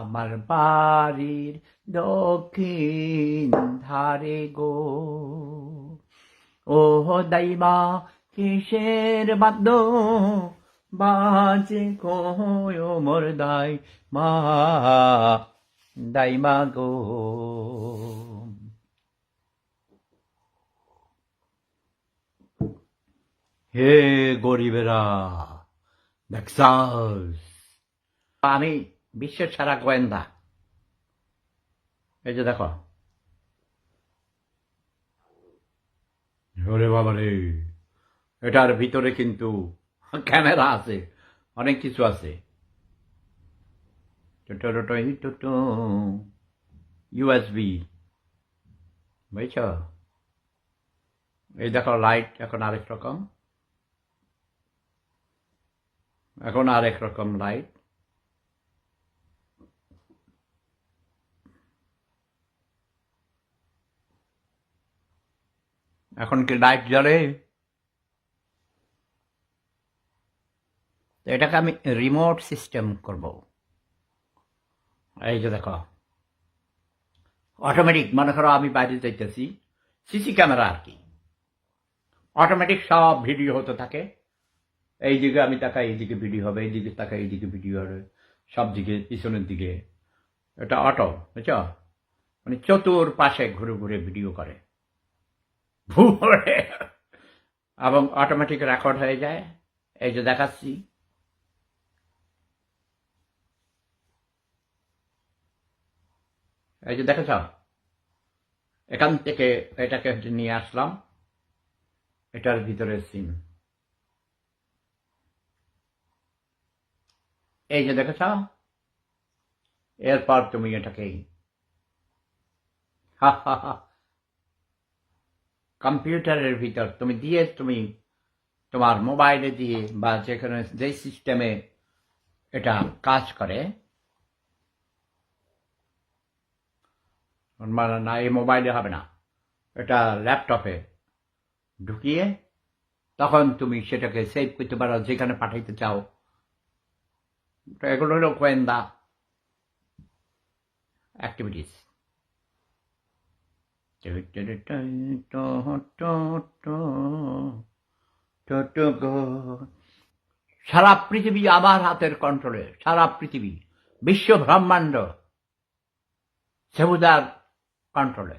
আমার বাড়ির দক্ষিণ ধারে গো। ও দাইমা কিসের বাদ্য বাজে কয় মোর দাইমা গো। হে গরিবেরা, দেখছাস আমি বিশ্বের সেরা গোয়েন্দা। এই যে দেখো, ওরে বাবা রে, এটার ভিতরে কিন্তু ক্যামেরা আছে, অনেক কিছু আছে। ইউএসবি, বুঝছ? এই দেখো লাইট এখন আরেক রকম, এখন আরেক রকম লাইট। এখন কি লাইট জ্বলে? এটাকে আমি রিমোট সিস্টেম করব। এই যে দেখো, অটোমেটিক, মনে করো আমি বাইরে যাইতেছি, সিসি ক্যামেরা আর কি, অটোমেটিক সব ভিডিও হতে থাকে। এই দিকে আমি তাকাই, এইদিকে ভিডিও হবে, এইদিকে তাকাই, এইদিকে ভিডিও হবে, সব দিকে, পিছনের দিকে। এটা অটো, বুঝছ? মানে চতুর পাশে ঘুরে ঘুরে ভিডিও করে এবং অটোমেটিক রেকর্ড হয়ে যায়। এই যে দেখাচ্ছি, এই যে দেখেছ, এখান থেকে এটাকে নিয়ে আসলাম, এটার ভিতরে সিম। এই যে দেখেছ, এরপর তুমি এটাকে কম্পিউটারের ভিতর তুমি দিয়ে, তুমি তোমার মোবাইলে দিয়ে বা যেখানে যে সিস্টেমে এটা কাজ করে, মানে না, এই মোবাইলে হবে না, এটা ল্যাপটপে ঢুকিয়ে তখন তুমি সেটাকে সেভ করতে পারো যেখানে পাঠাইতে চাও। এগুলো হলো গোয়েন্দা অ্যাক্টিভিটিস। সারা পৃথিবী আমার হাতের কন্ট্রোলে, সারা পৃথিবী, বিশ্ব ব্রহ্মাণ্ড সেবুদার কন্ট্রোলে।